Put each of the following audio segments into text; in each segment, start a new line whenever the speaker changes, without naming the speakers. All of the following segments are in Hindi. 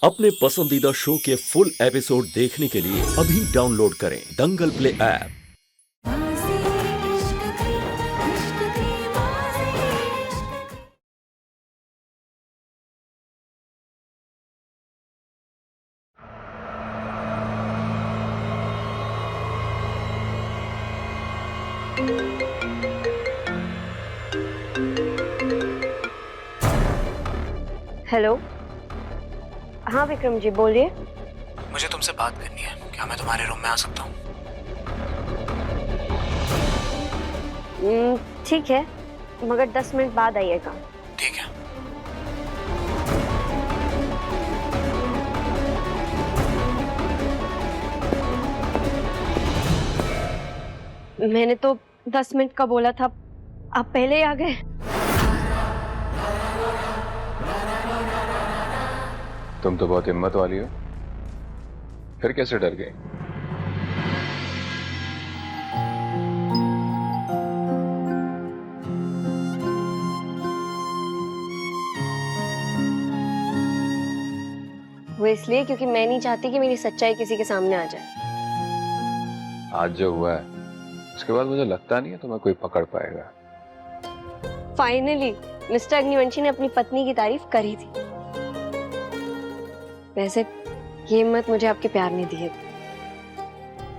अपने पसंदीदा शो के फुल एपिसोड देखने के लिए अभी डाउनलोड करें दंगल प्ले ऐप।
हेलो। हाँ विक्रम जी बोलिए।
मुझे तुमसे बात करनी है। क्या मैं तुम्हारे रूम में आ सकता हूँ?
ठीक है, मगर 10 मिनट बाद आइएगा।
ठीक है।
मैंने तो 10 मिनट का बोला था, आप पहले ही आ गए।
तुम तो बहुत हिम्मत वाली हो, फिर कैसे डर गई?
वो इसलिए क्योंकि मैं नहीं चाहती कि मेरी सच्चाई किसी के सामने आ जाए।
आज जो हुआ है उसके बाद मुझे लगता नहीं है तुम्हें कोई पकड़ पाएगा।
फाइनली मिस्टर अग्निवंशी ने अपनी पत्नी की तारीफ करी थी। वैसे ये हिम्मत मुझे आपके प्यार ने दी है।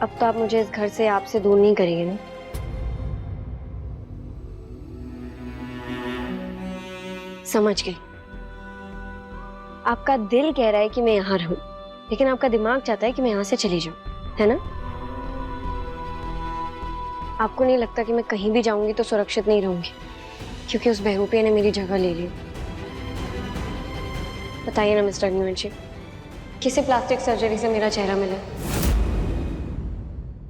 अब तो आप मुझे इस घर से आपसे दूर नहीं करेंगे ना? समझ गई। आपका दिल कह रहा है कि मैं यहाँ रहूं, लेकिन आपका दिमाग चाहता है कि मैं यहाँ से चली जाऊं, है ना? आपको नहीं लगता कि मैं कहीं भी जाऊंगी तो सुरक्षित नहीं रहूंगी, क्योंकि उस बहरूपिया ने मेरी जगह ले ली। बताइए ना मिस्टर अग्निवंशी, किसी प्लास्टिक सर्जरी से मेरा चेहरा मिला?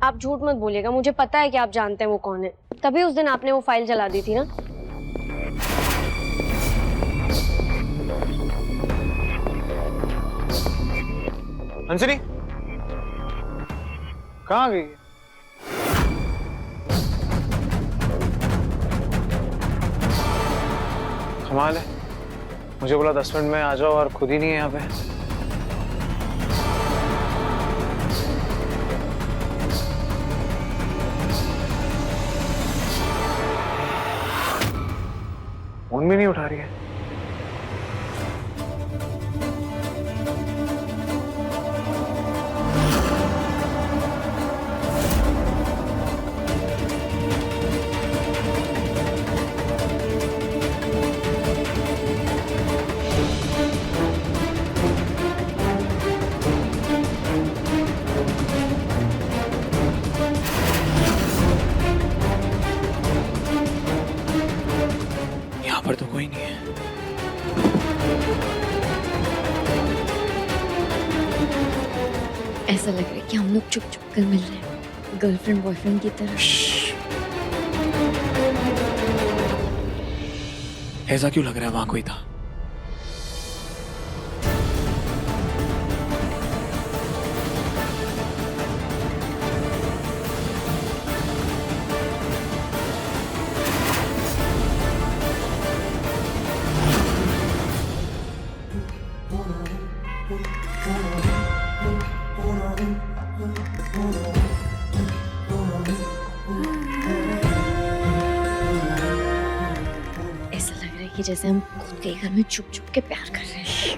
आप झूठ मत बोलिएगा, मुझे पता है कि आप जानते हैं वो कौन है। तभी उस दिन आपने वो फाइल जला दी थी ना?
अंजलि कहाँ गई? कमाल है, मुझे बोला 10 मिनट में आ जाओ और खुद ही नहीं है यहाँ पे। फोन भी नहीं उठा रही है। यहाँ पर तो कोई नहीं है।
ऐसा लग रहा है कि हम लोग चुप चुप कर मिल रहे हैं, गर्लफ्रेंड बॉयफ्रेंड की तरह।
ऐसा क्यों लग रहा है वहां कोई था?
ऐसा लग रहा है कि जैसे हम खुद के घर में चुप चुप के प्यार कर रहे हैं।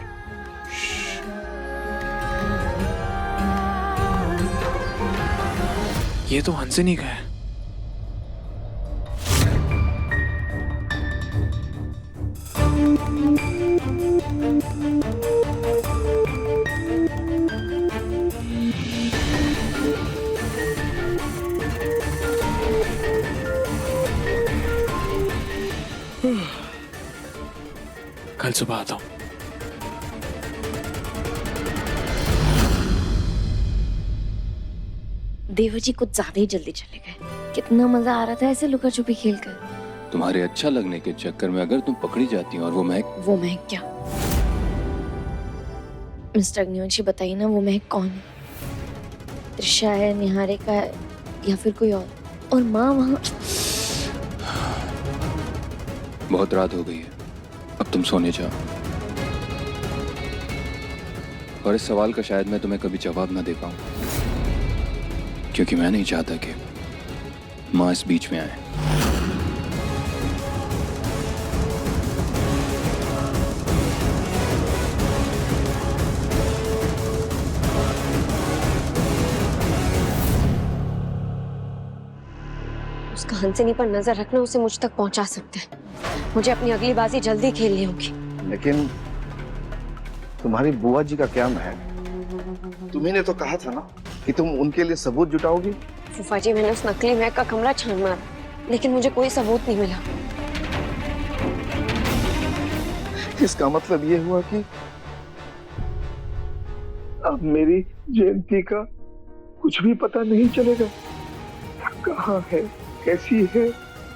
ये तो हंसनी का है। कल सुबह आता हूँ।
देवा जी कुछ ज्यादा ही जल्दी चले गए। कितना मजा आ रहा था ऐसे लुका छुपी खेल कर।
तुम्हारे अच्छा लगने के चक्कर में अगर तुम पकड़ी जाती और वो महक
क्या? मिस्टर अग्निवंशी बताइए ना, वो महक कौन है? त्रिशा है, निहारिका है, या फिर कोई और माँ वहाँ?
बहुत रात हो गई है, अब तुम सोने जाओ। और इस सवाल का शायद मैं तुम्हें कभी जवाब ना दे पाऊं, क्योंकि मैं नहीं चाहता कि माँ इस बीच में आए।
उसका हंसिनी पर नजर रखना उसे मुझ तक पहुंचा सकते हैं। मुझे अपनी अगली बाजी जल्दी खेलनी होगी।
लेकिन तुम्हारी बुआ जी का क्या महल? तुम्ही ने तो कहा था ना कि तुम उनके लिए सबूत जुटाओगी।
फूफा जी, मैंने उस नकली महक का कमरा छान मारा, लेकिन मुझे कोई सबूत नहीं मिला।
इसका मतलब ये हुआ कि अब मेरी जयंती का कुछ भी पता नहीं चलेगा। कहाँ है, कैसी है,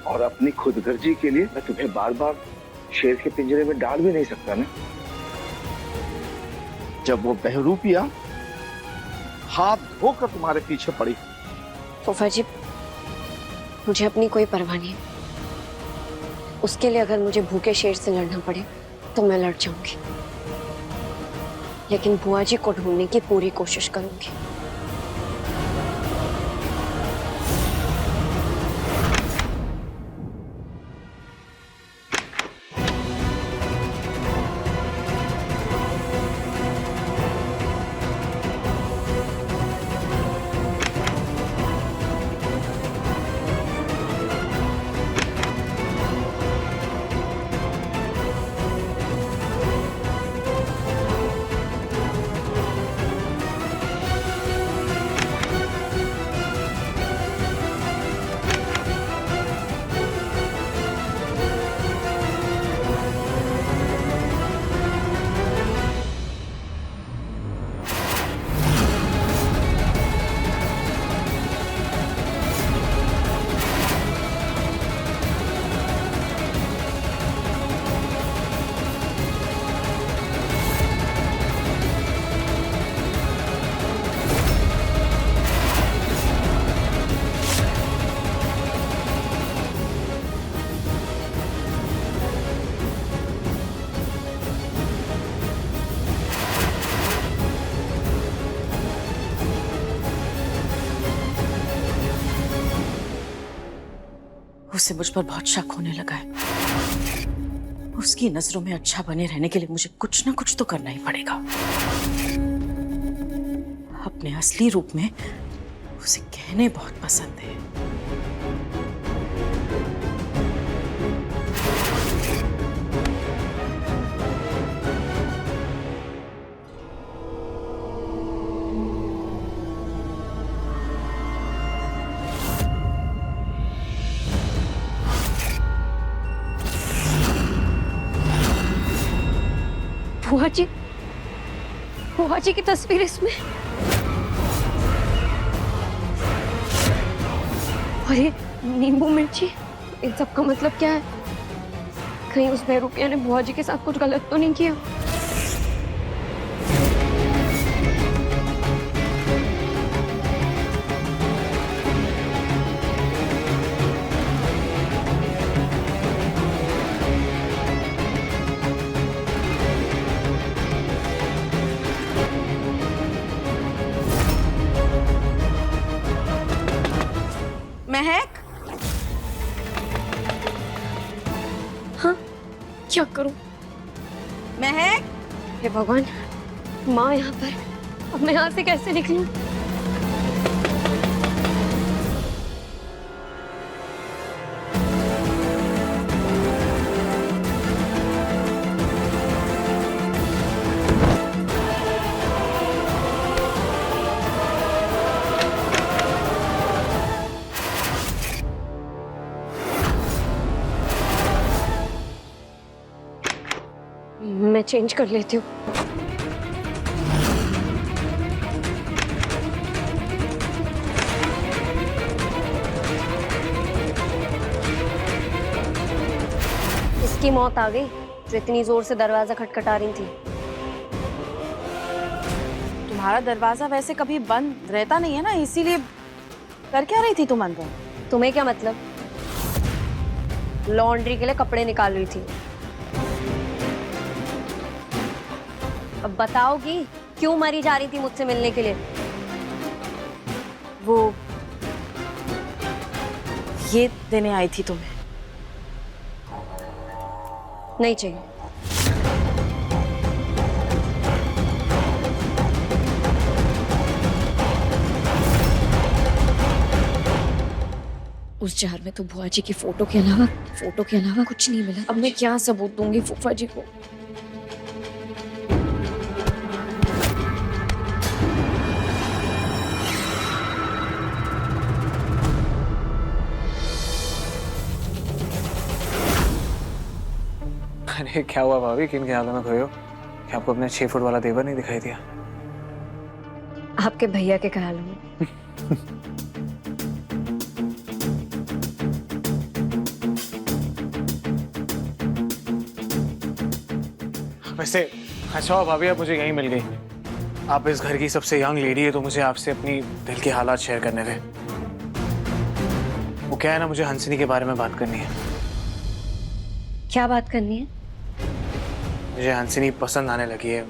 और अपनी खुदगर्जी के लिए मैं तुम्हें बार बार शेर के पिंजरे में डाल भी नहीं सकता ना। जब वो बहरूपिया हाथ धोकर तुम्हारे पीछे पड़ी।
फूफा जी, मुझे अपनी कोई परवाह नहीं। उसके लिए अगर मुझे भूखे शेर से लड़ना पड़े तो मैं लड़ जाऊंगी, लेकिन बुआ जी को ढूंढने की पूरी कोशिश करूंगी।
उसे मुझ पर बहुत शक होने लगा है। उसकी नजरों में अच्छा बने रहने के लिए मुझे कुछ ना कुछ तो करना ही पड़ेगा। अपने असली रूप में उसे गहने बहुत पसंद है।
बुआ जी की तस्वीर इसमें। और ये नींबू मिर्ची, इन सब का मतलब क्या है? कहीं उस बहरूपिया ने बुआ जी के साथ कुछ गलत तो नहीं किया?
महक,
हाँ, क्या करूं?
महक,
हे भगवान, माँ यहाँ पर। अब मैं यहाँ से कैसे निकलूं? मैं चेंज कर लेती हूँ। इसकी मौत आ गई जो इतनी जोर से दरवाजा खटखटा रही थी।
तुम्हारा दरवाजा वैसे कभी बंद रहता नहीं है ना, इसीलिए कर क्या रही थी तुम अंदर?
तुम्हें क्या मतलब? लॉन्ड्री के लिए कपड़े निकाल रही थी। अब बताओगी क्यों मरी जा रही थी मुझसे मिलने के लिए?
वो ये देने आई थी तुम्हें।
नहीं चाहिए।
उस जार में तो बुआ जी की फोटो के अलावा कुछ नहीं मिला। अब मैं क्या सबूत दूंगी फूफा जी को?
अरे क्या हुआ भाभी, किन ख्यालों में खोए हो? क्या आपको अपने 6 फुट वाला देवर नहीं दिखाई दिया?
आपके भैया के ख्यालों में।
वैसे अच्छा हुआ भाभी, आप मुझे यहीं मिल गई। आप इस घर की सबसे यंग लेडी है, तो मुझे आपसे अपनी दिल के हालात शेयर करने थे। वो क्या है ना, मुझे हंसनी के बारे में बात करनी है।
क्या बात करनी है?
मुझे हंसनी पसंद आने लगी है,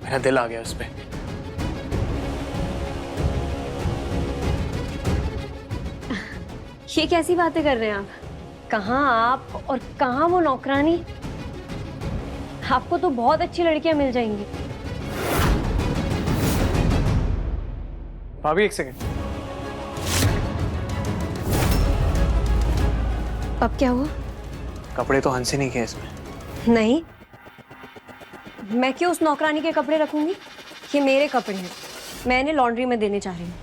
मेरा दिल आ गया उस पे।
ये कैसी बातें कर रहे हैं आप? कहाँ आप और कहाँ वो नौकरानी? आपको तो बहुत अच्छी लड़कियां मिल जाएंगी।
भाभी एक सेकंड।
अब क्या हुआ?
कपड़े तो हंसनी के इसमें।
नहीं, मैं क्यों उस नौकरानी के कपड़े रखूंगी? ये मेरे कपड़े हैं, मैं इन्हें लॉन्ड्री में देने चाह रही हूँ।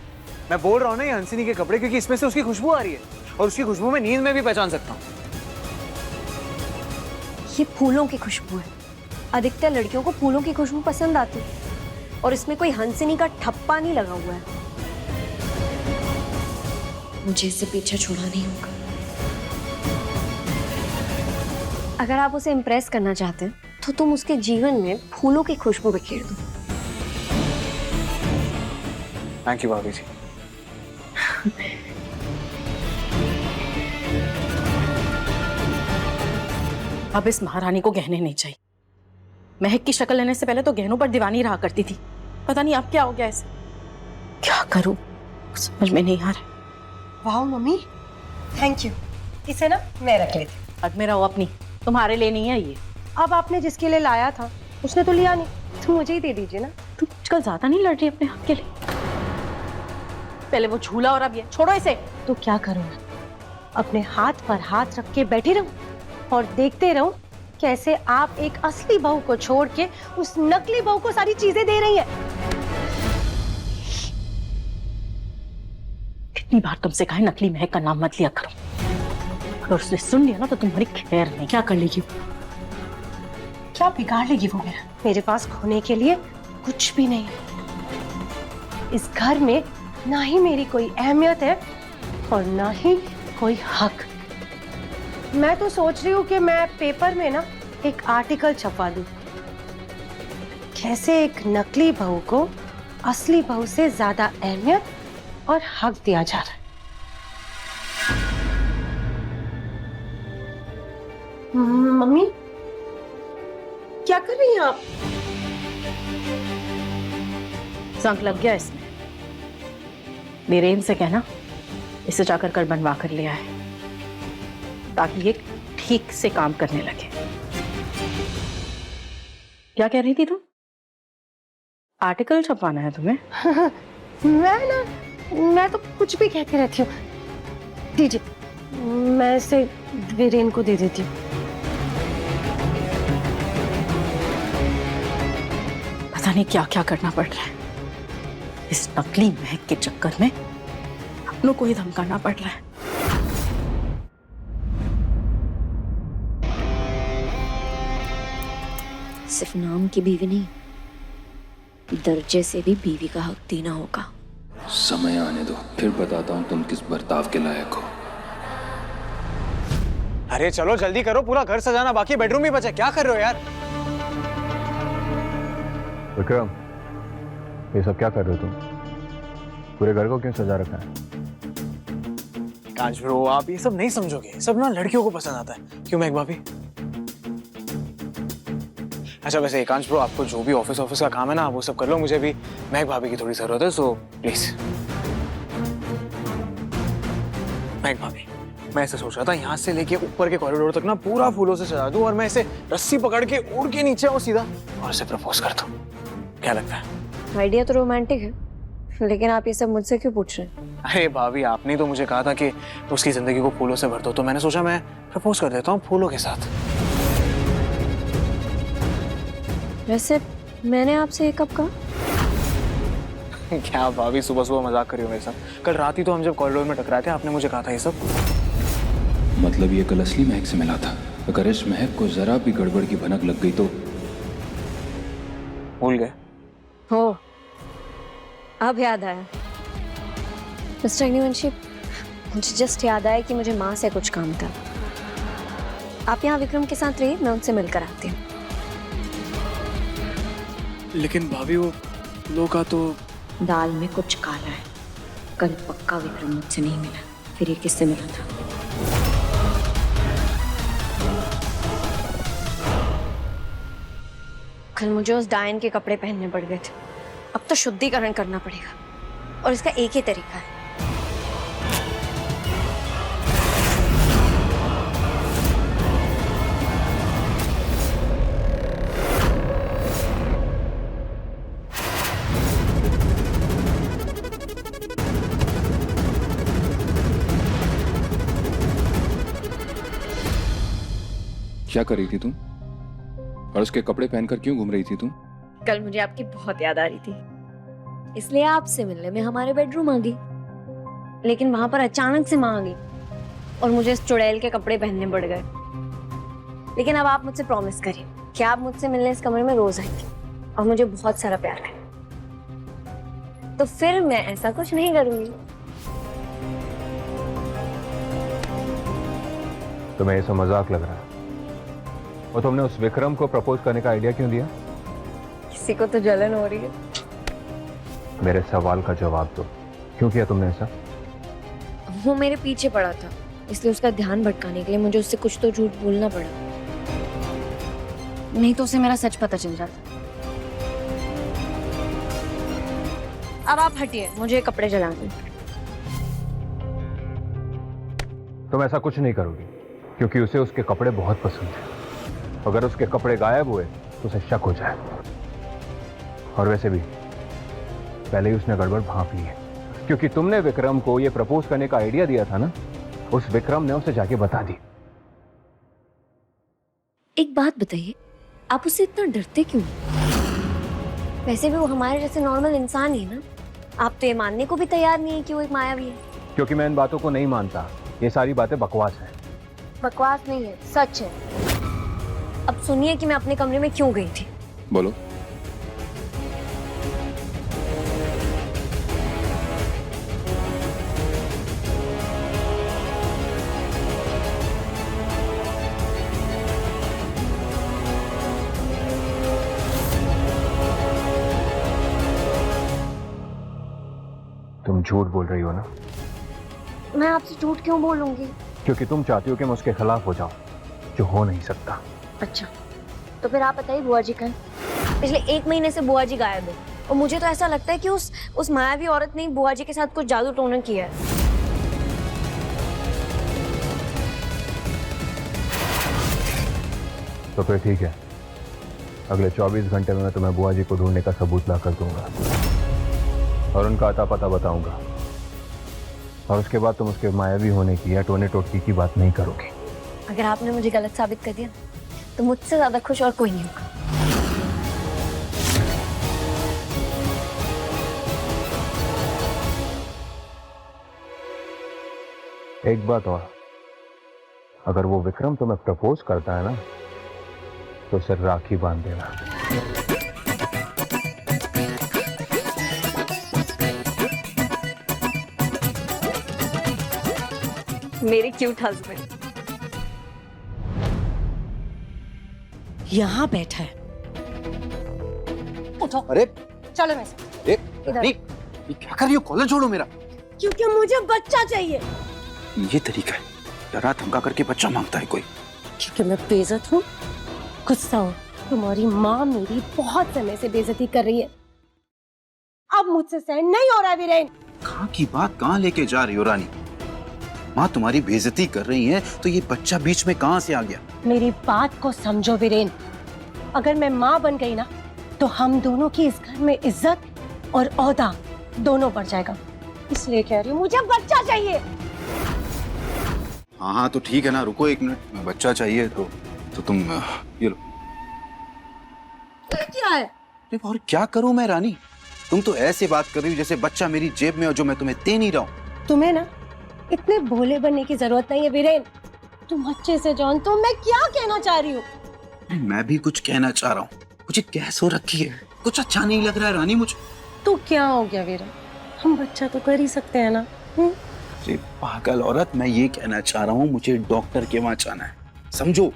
मैं बोल रहा हूँ ना, ये हंसनी के कपड़े, क्योंकि इसमें से उसकी खुशबू आ रही है, और उसकी खुशबू मैं नींद में भी पहचान सकता हूँ।
ये फूलों की खुशबू है। अधिकतर लड़कियों को फूलों की खुशबू पसंद आती है, और इसमें कोई हंसनी का ठप्पा नहीं लगा हुआ है।
मुझे इससे पीछा छोड़ना नहीं होगा।
अगर आप उसे इम्प्रेस करना चाहते हैं तो तुम उसके जीवन में फूलों की खुशबू बिखेर दो।
थैंक यू भाभी जी।
अब इस महारानी को गहने नहीं चाहिए। महक की शक्ल लेने से पहले तो गहनों पर दीवानी रहा करती थी। पता नहीं अब क्या हो गया इसे। क्या करूं समझ में नहीं आ रहा।
वाह मम्मी, थैंक यू। इसे ना मैं रख लेती हूँ।
अब मेरा हो अपनी, तुम्हारे लिए नहीं है ये।
अब आपने जिसके लिए लाया था उसने तो लिया नहीं, तो मुझे ही दे दीजिए ना।
तुम आजकल ज्यादा नहीं लड़ रही अपने हक के लिए? पहले वो झूला और अब ये, छोड़ो इसे।
तो क्या करूँ मैं? अपने हाथ पर हाथ रख के बैठी रहूं और देखते रहूं कैसे आप एक असली बहू को छोड़ के उस नकली बहू को सारी चीजें दे रही हैं।
कितनी बार तुमसे कहा है नकली महक का नाम मत लिया करो। अगर उसने सुन लिया ना तो तुम्हारी खैर नहीं। क्या कर लेगी?
क्या बिगाड़ लेगी वो मेरा? मेरे पास खोने के लिए कुछ भी नहीं है। इस घर में ना ही मेरी कोई अहमियत है और ना ही कोई हक। मैं तो सोच रही हूँ कि मैं पेपर में ना एक आर्टिकल छपवा दूं, कैसे एक नकली बहू को असली बहू से ज्यादा अहमियत और हक दिया जा रहा है। मम्मी, क्या कर रही हैं आप?
जंग लग गया इसमें। बीरेन से कहना इसे जाकर कर बनवा कर लिया है, ताकि ये ठीक से काम करने लगे। क्या कह रही थी तुम? आर्टिकल छपवाना है तुम्हें?
मैं तो कुछ भी कहती रहती हूँ। दीजिए, मैं इसे वीरेन को दे देती हूँ।
पता नहीं क्या क्या करना पड़ रहा है। इस नकली महक के चक्कर में अपनों को ही धमकाना पड़ रहा है।
सिर्फ नाम की बीवी नहीं, दर्जे से भी बीवी का हक देना होगा।
समय आने दो, फिर बताता हूँ तुम किस बर्ताव के लायक हो।
अरे चलो जल्दी करो, पूरा घर सजाना बाकी, बेडरूम भी बचा। क्या कर रहे हो यार?
विक्रम, ये सब क्या कर रहे हो तुम? पूरे घर को क्यों सजा रखा है?
कांच ब्रो, आप ये सब नहीं समझोगे। सब ना लड़कियों को पसंद आता है। क्यों महक भाभी? अच्छा वैसे एकांश ब्रो, आपको जो भी ऑफिस का काम है ना वो सब कर लो, मुझे भी महक भाभी की थोड़ी जरूरत है, सो प्लीज। महक भाभी, मैं ऐसे सोच रहा था यहाँ से लेके ऊपर के कॉरिडोर तक ना पूरा फूलों से सजा दूं और मैं ऐसे रस्सी पकड़ के उड़ के नीचे आऊं सीधा और उसे प्रपोज कर दूं। क्या लगता है?
आइडिया तो रोमांटिक है, लेकिन आप ये सब मुझसे क्यों पूछ रहे हैं?
अरे भाभी, आपने तो मुझे कहा था कि उसकी जिंदगी को फूलों से भर दो, तो मैंने सोचा मैं प्रपोज कर देता हूँ फूलों के साथ।
वैसे मैंने आपसे ये कब कहा?
क्या भाभी, सुबह सुबह मजाक करी हो मेरे साथ? कल रात ही तो हम जब कॉरिडोर में टकराए थे, आपने मुझे कहा था ये सब।
मतलब ये कल असली महक से मिला था। अगर इस महक को जरा भी गड़बड़ की भनक लग गई तो
भूल गए?
हो, अब याद आया। मिस्टर अग्निवंशी, मुझे जस्ट याद आया कि मुझे माँ से कुछ काम था। आप यहाँ विक्रम के साथ रहिए, मैं उनसे मिलकर आती हूँ।
लेकिन भाभी वो लोग का तो
दाल में कुछ काला है। कल पक्का विक्रम मुझसे नहीं मिला, फिर ये किससे मिला था? कल मुझे उस डायन के कपड़े पहनने पड़ गए थे। अब तो शुद्धिकरण करना पड़ेगा और इसका एक ही तरीका है।
क्या कर रही थी तुम? और उसके कपड़े पहनकर क्यों घूम रही थी तुम?
कल मुझे आपकी बहुत याद आ रही थी, इसलिए आपसे मिलने में हमारे बेडरूम आ गई। लेकिन वहां पर अचानक से माँ आ गई और मुझे इस चुड़ैल के कपड़े पहनने पड़ गए। लेकिन अब आप मुझसे प्रॉमिस करिए कि आप मुझसे मिलने इस कमरे में रोज आएंगे और मुझे बहुत सारा प्यार करेंगे। तो फिर मैं ऐसा कुछ नहीं करूंगी।
तुम्हें ऐसा मजाक लग रहा है? और तुमने उस विक्रम को प्रपोज करने का आइडिया क्यों दिया?
किसी को तो जलन हो रही है।
मेरे सवाल का जवाब दो, क्यों किया तुमने ऐसा?
वो मेरे पीछे पड़ा था, इसलिए उसका ध्यान भटकाने के लिए मुझे उससे कुछ तो झूठ बोलना पड़ा, नहीं तो उसे मेरा सच पता चल जाता। अब आप हटिए, मुझे कपड़े जलाने।
तुम ऐसा कुछ नहीं करोगी, क्योंकि उसे उसके कपड़े बहुत पसंद है। अगर उसके कपड़े गायब हुए तो उसे शक हो जाए। और वैसे भी पहले ही उसने गड़बड़ भांप ली है, क्योंकि तुमने विक्रम को ये प्रपोज करने का आइडिया दिया था ना, उस विक्रम ने उसे जाके बता दी।
एक बात बताइए, आप उससे इतना डरते क्यों? वैसे भी वो हमारे जैसे नॉर्मल इंसान ही है ना। आप तो ये मानने को भी तैयार नहीं है कि वो एक मायावी है।
क्योंकि मैं इन बातों को नहीं मानता। ये सारी बातें बकवास है।
बकवास नहीं है, सच है। अब सुनिए कि मैं अपने कमरे में क्यों गई थी।
बोलो।
तुम झूठ बोल रही हो ना?
मैं आपसे झूठ क्यों बोलूंगी?
क्योंकि तुम चाहती हो कि मैं उसके खिलाफ हो जाऊं, जो हो नहीं सकता।
अच्छा, तो फिर आप बताइए बुआ जी कहाँ? पिछले 1 महीने से बुआ जी गायब है और मुझे तो ऐसा लगता है कि उस मायावी औरत ने बुआ जी के साथ कुछ जादू टोना किया है।
तो फिर ठीक है, अगले 24 घंटे में मैं तुम्हें बुआ जी को ढूंढने का सबूत ला कर दूंगा और उनका अता पता बताऊंगा। और उसके बाद तुम उसके मायावी होने की या टोने टोटकी की बात नहीं करोगे।
अगर आपने मुझे गलत साबित कर दिया तो मुझसे ज्यादा खुश और कोई नहीं होगा।
एक बात और, अगर वो विक्रम तुम्हें प्रपोज करता है ना, तो उसे राखी बांध देना।
मेरे क्यूट हस्बैंड
यहाँ बैठा है। उठो।
अरे
चलो मेरे साथ।
ये क्या कर रही हो? कॉलर छोड़ो मेरा।
क्योंकि मुझे बच्चा चाहिए।
ये तरीका है, डरा धमका करके बच्चा मांगता है कोई।
क्योंकि मैं बेइज्जत हूँ, गुस्सा हूँ तुम्हारी माँ मेरी बहुत समय से बेइज्जती कर रही है। अब मुझसे सहन नहीं हो रहा है वीरेन।
कहाँ की बात कहाँ लेके जा रही हो रानी? माँ तुम्हारी बेइज्जती कर रही है तो ये बच्चा बीच में कहाँ से आ गया?
मेरी बात को समझो वीरेन, अगर मैं माँ बन गई ना तो हम दोनों की इस घर में इज्जत और ओहदा दोनों बढ़ जाएगा। इसलिए कह रही हूँ मुझे बच्चा चाहिए।
हाँ हाँ तो ठीक है ना, रुको 1 मिनट। बच्चा चाहिए तो तुम ये लो।
क्या है?
अरे और क्या करूं मैं रानी? तुम तो ऐसे बात कर रही हो जैसे बच्चा मेरी जेब में हो जो मैं तुम्हें दे नहीं रहा हूं।
तुम्हें ना इतने भोले बनने की जरूरत नहीं है वीरेन। तुम अच्छे से जान तो मैं क्या कहना चाह रही हूँ।
मैं भी कुछ कहना चाह रहा हूँ। मुझे गैस हो रखी है, कुछ अच्छा नहीं लग रहा है रानी मुझे।
तो क्या हो गया वीरेन, हम बच्चा तो कर ही सकते हैं ना।
अरे पागल औरत, मैं ये कहना चाह रहा हूँ मुझे डॉक्टर के वहां जाना है, समझो।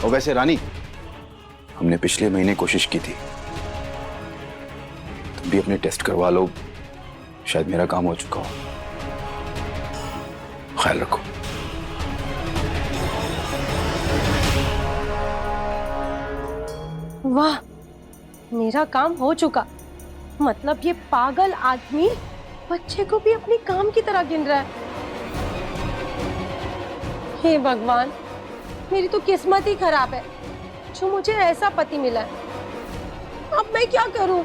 और वैसे रानी, हमने पिछले महीने कोशिश की थी, तुम भी अपने टेस्ट करवा लो, शायद मेरा काम हो चुका हो। ख्याल रखो।
वाह, मेरा काम हो चुका। मतलब ये पागल आदमी बच्चे को भी अपनी काम की तरह गिन रहा है। हे भगवान, मेरी तो किस्मत ही खराब है जो मुझे ऐसा पति मिला है। अब मैं क्या करूं?